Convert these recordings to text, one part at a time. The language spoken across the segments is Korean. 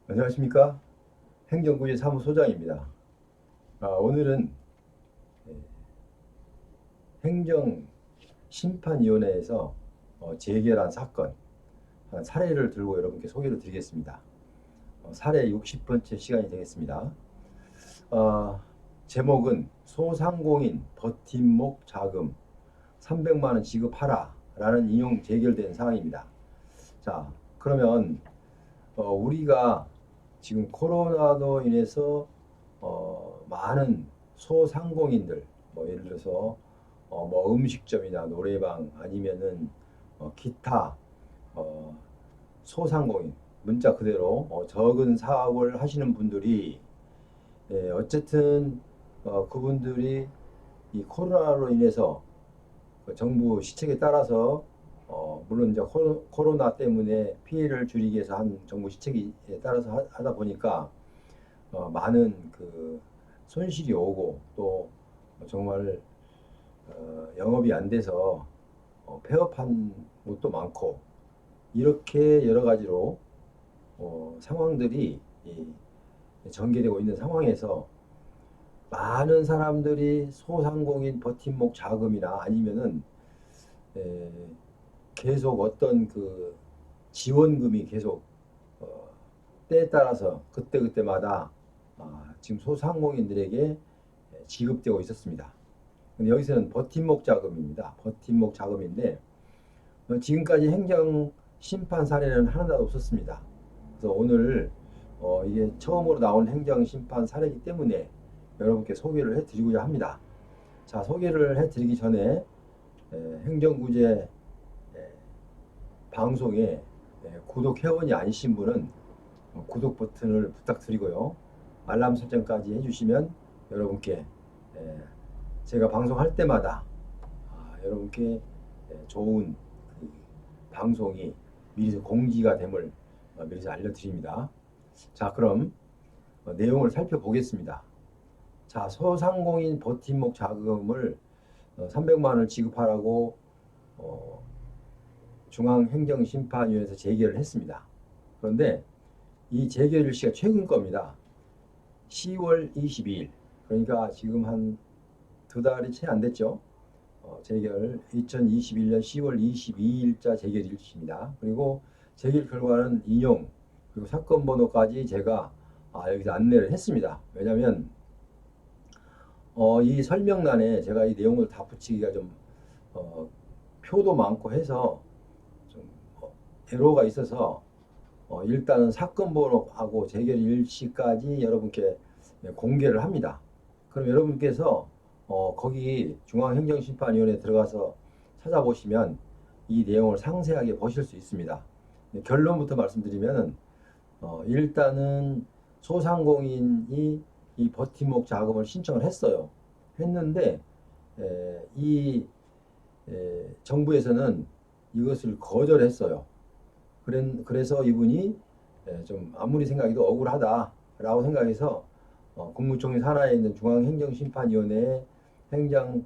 안녕하십니까? 행정구제 사무소장입니다. 오늘은 행정심판위원회에서 재결한 사건, 사례를 들고 여러분께 소개를 드리겠습니다. 사례 60번째 시간이 되겠습니다. 어, 제목은 소상공인 버팀목 자금 300만 원 지급하라 라는 인용 재결된 사항입니다. 자, 그러면 우리가 지금 코로나로 인해서 많은 소상공인들, 뭐 예를 들어서 뭐 음식점이나 노래방 아니면은 기타 어, 소상공인, 문자 그대로 적은 사업을 하시는 분들이 어쨌든 그분들이 이 코로나로 인해서 그 정부 시책에 따라서 물론 이제 코로나 때문에 피해를 줄이기 위해서 한 정부 시책에 따라서 하다 보니까 많은 그 손실이 오고 또 정말 영업이 안 돼서 폐업한 곳도 많고 이렇게 여러 가지로 상황들이 전개되고 있는 상황에서 많은 사람들이 소상공인 버팀목 자금이나 아니면은 에, 계속 어떤 그 지원금이 계속 어, 때에 따라서 그때그때마다 지금 소상공인들에게 지급되고 있었습니다. 근데 여기서는 버팀목 자금입니다. 버팀목 자금인데 지금까지 행정 심판 사례는 하나도 없었습니다. 그래서 오늘 이게 처음으로 나온 행정 심판 사례이기 때문에 여러분께 소개를 해드리고자 합니다. 자, 소개를 해드리기 전에 행정구제 방송에 구독 회원이 아니신 분은 구독 버튼을 부탁드리고요. 알람 설정까지 해주시면 여러분께 제가 방송할 때마다 여러분께 좋은 그 방송이 미리 공지가 됨을 미리 알려드립니다. 자, 그럼 내용을 살펴보겠습니다. 자, 소상공인 버팀목 자금을 300만 원을 지급하라고 중앙행정심판위원회에서 재결을 했습니다. 그런데 이 재결 일시가 최근 겁니다. 10월 22일. 그러니까 지금 한 두 달이 채 안 됐죠. 재결 2021년 10월 22일자 재결 일시입니다. 그리고 재결 결과는 인용 그리고 사건 번호까지 제가 여기서 안내를 했습니다. 왜냐하면 이 설명란에 제가 이 내용을 다 붙이기가 좀 표도 많고 해서 좀 애로가 있어서 일단은 사건 번호하고 재결 일시까지 여러분께 공개를 합니다. 그럼 여러분께서 거기 중앙행정심판위원회에 들어가서 찾아보시면 이 내용을 상세하게 보실 수 있습니다. 결론부터 말씀드리면 일단은 소상공인이 이 버팀목 자금을 신청을 했어요. 했는데 이 정부에서는 이것을 거절했어요. 그래서 이분이 좀 아무리 생각해도 억울하다라고 생각해서 국무총리 산하에 있는 중앙행정심판위원회에 행정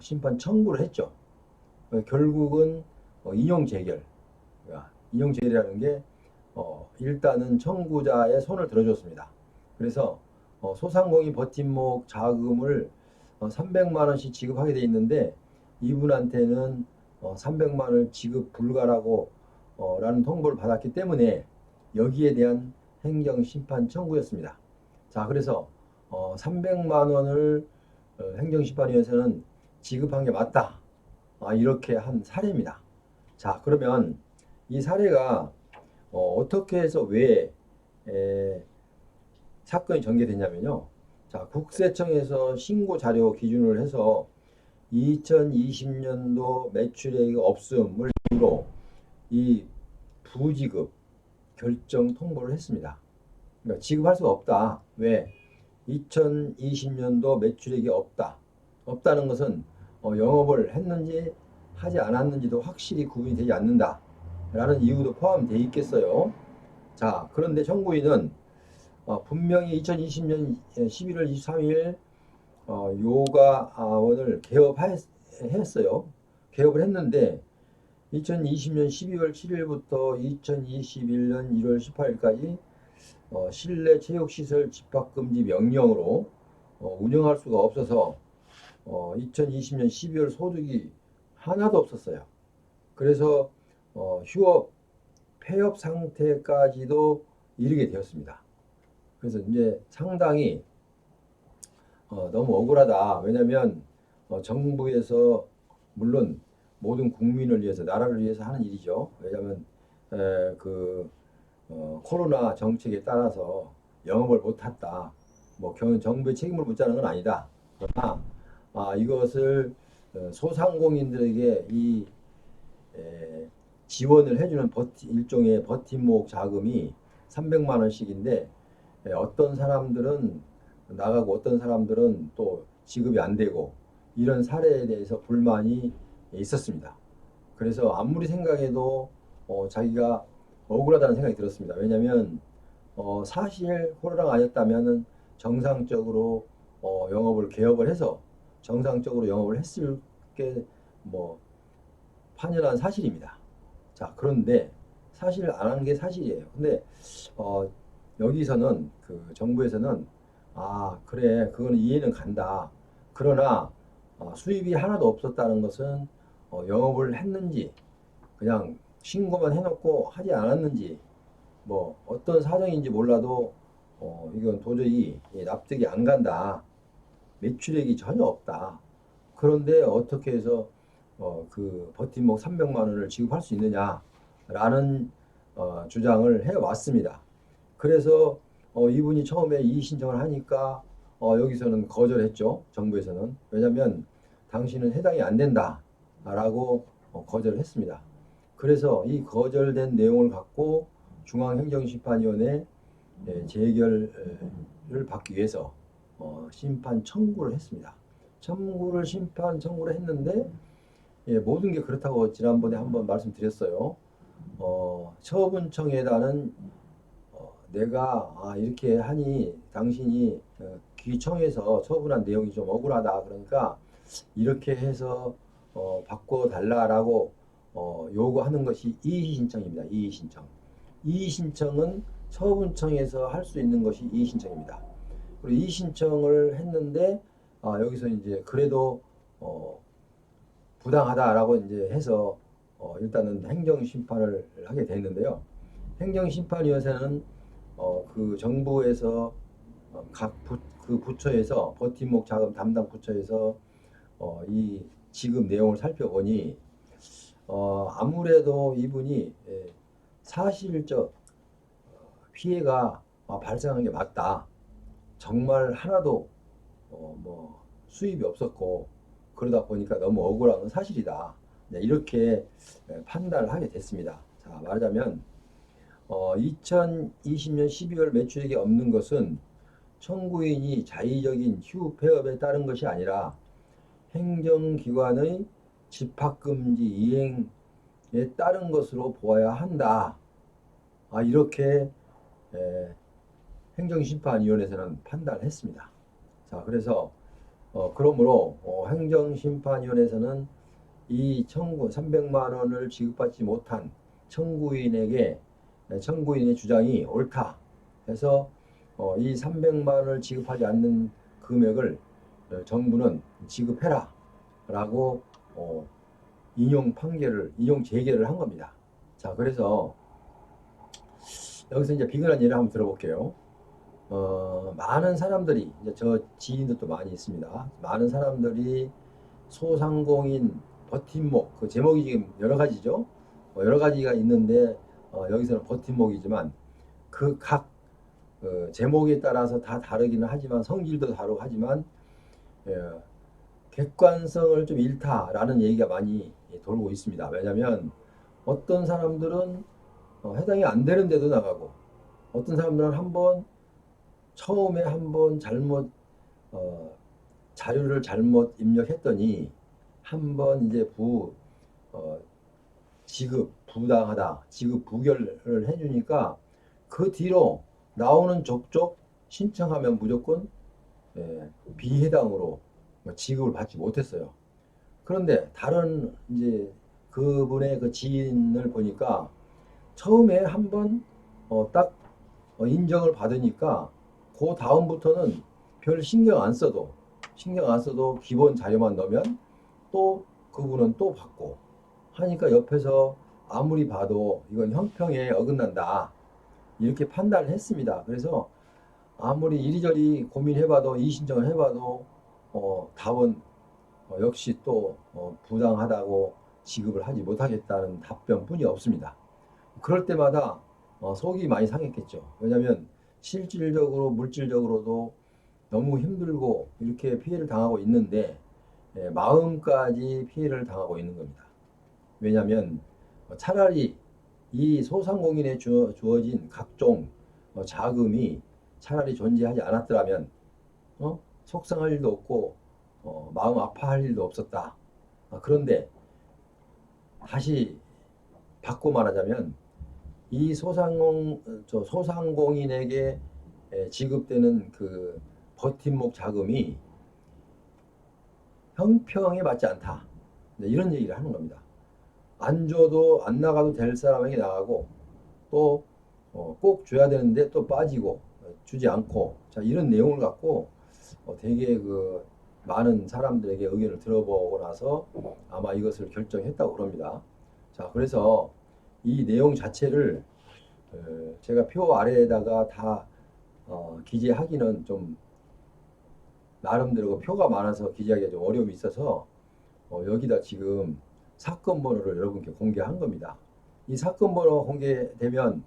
심판 청구를 했죠. 결국은 인용 재결, 인용 재결이라는 게 일단은 청구자의 손을 들어줬습니다. 그래서 소상공인 버팀목 자금을 300만 원씩 지급하게 돼 있는데 이분한테는 300만 원을 지급 불가라고 라는 통보를 받았기 때문에 여기에 대한 행정심판 청구였습니다. 자, 그래서 300만 원을 행정심판위원회에서는 지급한 게 맞다. 이렇게 한 사례입니다. 자, 그러면 이 사례가 어떻게 해서 왜 사건이 전개됐냐면요. 자, 국세청에서 신고 자료 기준을 해서 2020년도 매출액이 없음을 이유로 이 부지급 결정 통보를 했습니다. 그러니까 지급할 수가 없다. 왜? 2020년도 매출액이 없다. 없다는 것은 영업을 했는지 하지 않았는지도 확실히 구분이 되지 않는다. 라는 이유도 포함되어 있겠어요. 자, 그런데 정부인은 분명히 2020년 11월 23일 요가원을 개업했어요. 개업을 했는데 2020년 12월 7일부터 2021년 1월 18일까지 실내 체육시설 집합금지 명령으로 운영할 수가 없어서 2020년 12월 소득이 하나도 없었어요. 그래서 휴업, 폐업 상태까지도 이르게 되었습니다. 그래서 이제 상당히 너무 억울하다. 왜냐하면 정부에서 물론 모든 국민을 위해서, 나라를 위해서 하는 일이죠. 왜냐하면 그 코로나 정책에 따라서 영업을 못했다. 뭐 정부의 책임을 묻자는 건 아니다. 그러나 이것을 소상공인들에게 이 지원을 해주는 일종의 버팀목 자금이 300만 원씩인데 어떤 사람들은 나가고 어떤 사람들은 또 지급이 안 되고 이런 사례에 대해서 불만이 있었습니다. 그래서 아무리 생각해도 자기가 억울하다는 생각이 들었습니다. 왜냐하면 사실 코로나가 아니었다면 정상적으로 영업을 개업을 해서 정상적으로 영업을 했을 게 뭐 판연한 사실입니다. 자, 그런데 사실 안 한 게 사실이에요. 근데 여기서는 그 정부에서는 그래, 그거는 이해는 간다. 그러나 수입이 하나도 없었다는 것은 영업을 했는지 그냥 신고만 해놓고 하지 않았는지 뭐 어떤 사정인지 몰라도 이건 도저히 납득이 안 간다. 매출액이 전혀 없다. 그런데 어떻게 해서 그 버팀목 300만 원을 지급할 수 있느냐라는 주장을 해왔습니다. 그래서 이분이 처음에 이의 신청을 하니까 여기서는 거절했죠. 정부에서는. 왜냐하면 당신은 해당이 안 된다라고 거절을 했습니다. 그래서 이 거절된 내용을 갖고 중앙행정심판위원회 재결을 받기 위해서 심판 청구를 했습니다. 심판 청구를 했는데 모든 게 그렇다고 지난번에 한번 말씀드렸어요. 처분청에다는 내가 이렇게 하니 당신이 귀청에서 처분한 내용이 좀 억울하다. 그러니까 이렇게 해서 바꿔달라라고 요구하는 것이 이의신청입니다. 이의신청. 이의신청은 처분청에서 할 수 있는 것이 이의신청입니다. 그리고 이의신청을 했는데 여기서 이제 그래도 부당하다라고 이제 해서 일단은 행정심판을 하게 됐는데요. 행정심판위원회는 그 정부에서 그 부처에서 버팀목 자금 담당 부처에서 이 지급 내용을 살펴보니 아무래도 이분이 사실적 피해가 발생한 게 맞다. 정말 하나도 뭐 수입이 없었고 그러다 보니까 너무 억울한 건 사실이다. 이렇게 판단을 하게 됐습니다. 자, 말하자면 2020년 12월 매출액이 없는 것은 청구인이 자의적인 휴폐업에 따른 것이 아니라 행정기관의 집합금지 이행에 따른 것으로 보아야 한다. 이렇게 행정심판위원회에서는 판단을 했습니다. 자, 그래서 그러므로 행정심판위원회에서는 이 청구 300만 원을 지급받지 못한 청구인의 주장이 옳다 해서 이 300만 원을 지급하지 않는 금액을 정부는 지급해라 라고 인용 재개를 한 겁니다. 자, 그래서 여기서 이제 비근한 예를 한번 들어볼게요. 많은 사람들이, 이제 저 지인들도 많이 있습니다. 많은 사람들이 소상공인 버팀목, 그 제목이 지금 여러 가지죠. 여러 가지가 있는데, 여기서는 버팀목이지만, 그 각 제목에 따라서 다 다르기는 하지만, 성질도 다르고 하지만, 객관성을 좀 잃다라는 얘기가 많이 돌고 있습니다. 왜냐하면, 어떤 사람들은 해당이 안 되는데도 나가고, 어떤 사람들은 처음에 한번 잘못 자료를 잘못 입력했더니 한번 이제 지급 부당하다, 지급 부결을 해주니까 그 뒤로 나오는 족족 신청하면 무조건 비해당으로 지급을 받지 못했어요. 그런데 다른 이제 그분의 그 지인을 보니까 처음에 한번 딱 인정을 받으니까 그 다음부터는 별 신경 안 써도 기본 자료만 넣으면 또 그분은 또 받고 하니까 옆에서 아무리 봐도 이건 형평에 어긋난다 이렇게 판단을 했습니다. 그래서 아무리 이리저리 고민해봐도 이의신청을 해봐도 답은 역시 또 부당하다고 지급을 하지 못하겠다는 답변뿐이 없습니다. 그럴 때마다 속이 많이 상했겠죠. 왜냐하면 실질적으로 물질적으로도 너무 힘들고 이렇게 피해를 당하고 있는데 마음까지 피해를 당하고 있는 겁니다. 왜냐하면 차라리 이 소상공인에 주어진 각종 자금이 차라리 존재하지 않았더라면 속상할 일도 없고 마음 아파할 일도 없었다. 그런데 다시 바꿔 말하자면 이 소상공인에게 지급되는 그 버팀목 자금이 형평에 맞지 않다. 이런 얘기를 하는 겁니다. 안 줘도 안 나가도 될 사람에게 나가고 또 꼭 줘야 되는데 또 빠지고 주지 않고 자 이런 내용을 갖고 되게 그 많은 사람들에게 의견을 들어보고 나서 아마 이것을 결정했다고 그럽니다. 자 그래서 이 내용 자체를 제가 표 아래에다가 다 기재하기는 좀 나름대로 표가 많아서 기재하기가 좀 어려움이 있어서 여기다 지금 사건 번호를 여러분께 공개한 겁니다. 이 사건 번호 공개되면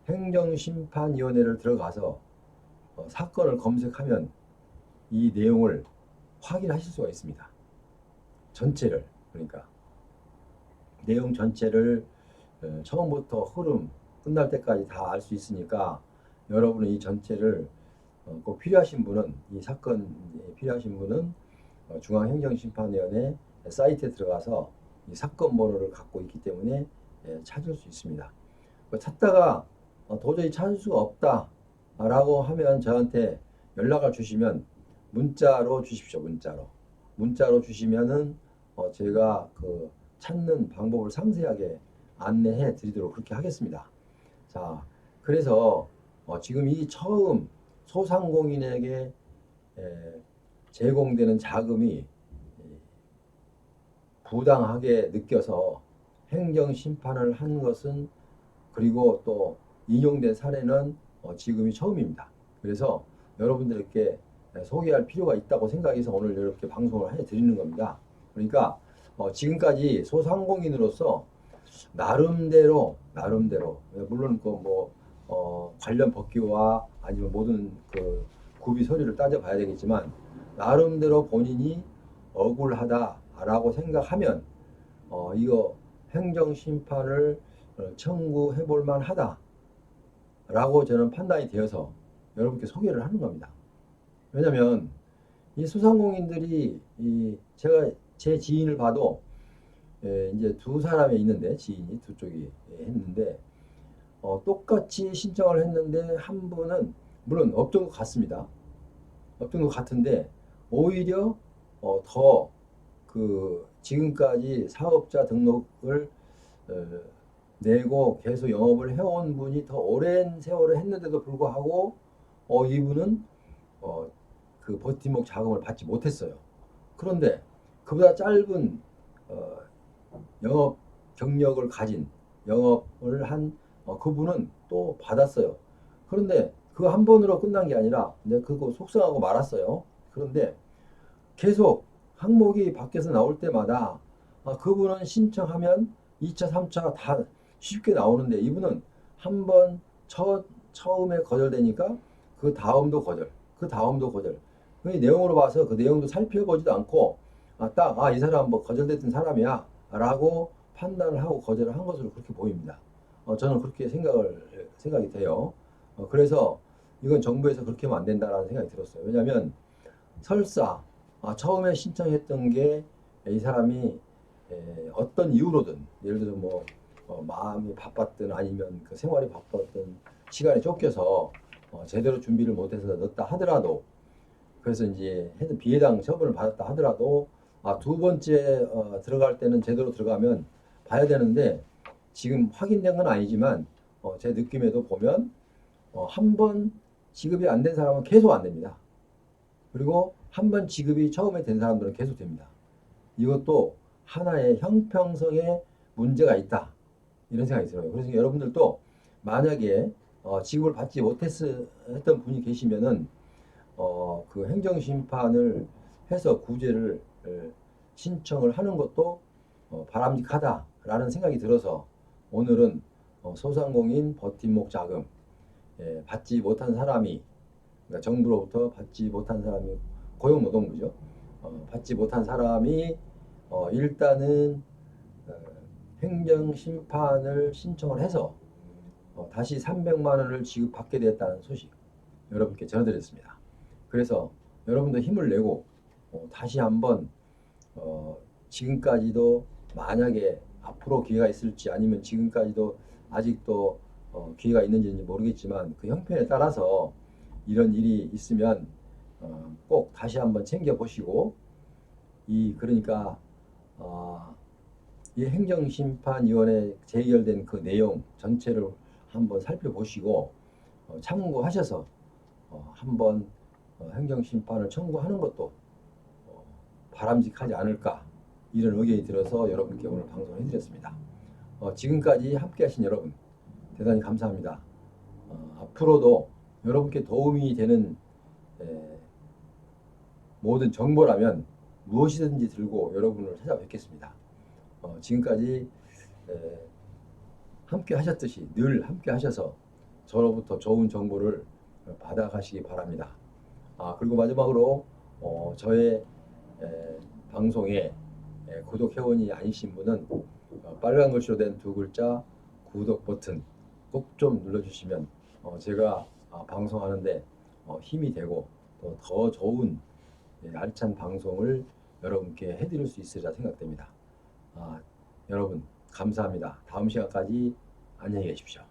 행정심판위원회를 들어가서 사건을 검색하면 이 내용을 확인하실 수가 있습니다. 전체를 그러니까 내용 전체를 처음부터 흐름 끝날 때까지 다 알 수 있으니까 여러분은 이 전체를 꼭 필요하신 분은 이 사건 필요하신 분은 중앙행정심판위원회 사이트에 들어가서 이 사건 번호를 갖고 있기 때문에 찾을 수 있습니다. 찾다가 도저히 찾을 수가 없다 라고 하면 저한테 연락을 주시면 문자로 주십시오. 문자로 주시면은 제가 그 찾는 방법을 상세하게 안내해 드리도록 그렇게 하겠습니다. 자, 그래서 지금 이 처음 소상공인에게 제공되는 자금이 부당하게 느껴서 행정심판을 한 것은 그리고 또 인용된 사례는 지금이 처음입니다. 그래서 여러분들께 소개할 필요가 있다고 생각해서 오늘 이렇게 방송을 해드리는 겁니다. 그러니까 지금까지 소상공인으로서 나름대로 물론 그 관련 법규와 아니면 모든 그 구비 서류를 따져봐야 되겠지만 나름대로 본인이 억울하다라고 생각하면 이거 행정심판을 청구해 볼 만하다라고 저는 판단이 되어서 여러분께 소개를 하는 겁니다. 왜냐면 이 소상공인들이 제가 제 지인을 봐도 이제 두 사람이 있는데 지인이 두 쪽이 했는데 똑같이 신청을 했는데 한 분은 물론 업종도 같습니다. 업종도 같은데 오히려 더 그 지금까지 사업자 등록을 내고 계속 영업을 해온 분이 더 오랜 세월을 했는데도 불구하고 이분은 그 버팀목 자금을 받지 못했어요. 그런데 그보다 짧은 영업 경력을 가진 영업을 한 그분은 또 받았어요. 그런데 그 한 번으로 끝난 게 아니라 내가 그거 속상하고 말았어요. 그런데 계속 항목이 밖에서 나올 때마다 그분은 신청하면 2차, 3차 다 쉽게 나오는데 이분은 한 번 처음에 거절되니까 그 다음도 거절, 그 다음도 거절. 그 내용으로 봐서 그 내용도 살펴보지도 않고 이 사람 뭐 거절됐던 사람이야 라고 판단을 하고 거절을 한 것으로 그렇게 보입니다. 저는 그렇게 생각이 돼요. 그래서 이건 정부에서 그렇게 하면 안 된다라는 생각이 들었어요. 왜냐하면 설사 처음에 신청했던 게 이 사람이 어떤 이유로든 예를 들어 뭐 마음이 바빴든 아니면 그 생활이 바빴든 시간이 쫓겨서 제대로 준비를 못해서 넣었다 하더라도 그래서 이제 비해당 처분을 받았다 하더라도 두 번째 들어갈 때는 제대로 들어가면 봐야 되는데 지금 확인된 건 아니지만 제 느낌에도 보면 한 번 지급이 안 된 사람은 계속 안 됩니다. 그리고 한 번 지급이 처음에 된 사람들은 계속 됩니다. 이것도 하나의 형평성에 문제가 있다. 이런 생각이 들어요. 그래서 여러분들도 만약에 지급을 받지 못했던 분이 계시면은 그 행정심판을 해서 구제를 신청을 하는 것도 바람직하다라는 생각이 들어서 오늘은 소상공인 버팀목 자금 받지 못한 사람이, 그러니까 정부로부터 받지 못한 사람이, 고용노동부죠. 받지 못한 사람이 일단은 행정심판을 신청을 해서 다시 300만 원을 지급받게 되었다는 소식 여러분께 전해드렸습니다. 그래서 여러분도 힘을 내고 다시 한번 지금까지도 만약에 앞으로 기회가 있을지 아니면 지금까지도 아직도 기회가 있는지는 모르겠지만 그 형편에 따라서 이런 일이 있으면 꼭 다시 한번 챙겨보시고 그러니까 이 행정심판위원회 재결된 그 내용 전체를 한번 살펴보시고 참고하셔서 한번 행정심판을 청구하는 것도 바람직하지 않을까 이런 의견이 들어서 여러분께 오늘 방송을 해드렸습니다. 지금까지 함께 하신 여러분 대단히 감사합니다. 앞으로도 여러분께 도움이 되는 모든 정보라면 무엇이든지 들고 여러분을 찾아뵙겠습니다. 지금까지 함께 하셨듯이 늘 함께 하셔서 저로부터 좋은 정보를 받아가시기 바랍니다. 그리고 마지막으로 저의 방송에 구독 회원이 아니신 분은 빨간 글씨로 된 두 글자 구독 버튼 꼭 좀 눌러주시면 제가 방송하는데 힘이 되고 또 더 좋은 알찬 방송을 여러분께 해드릴 수 있으리라 생각됩니다. 여러분 감사합니다. 다음 시간까지 안녕히 계십시오.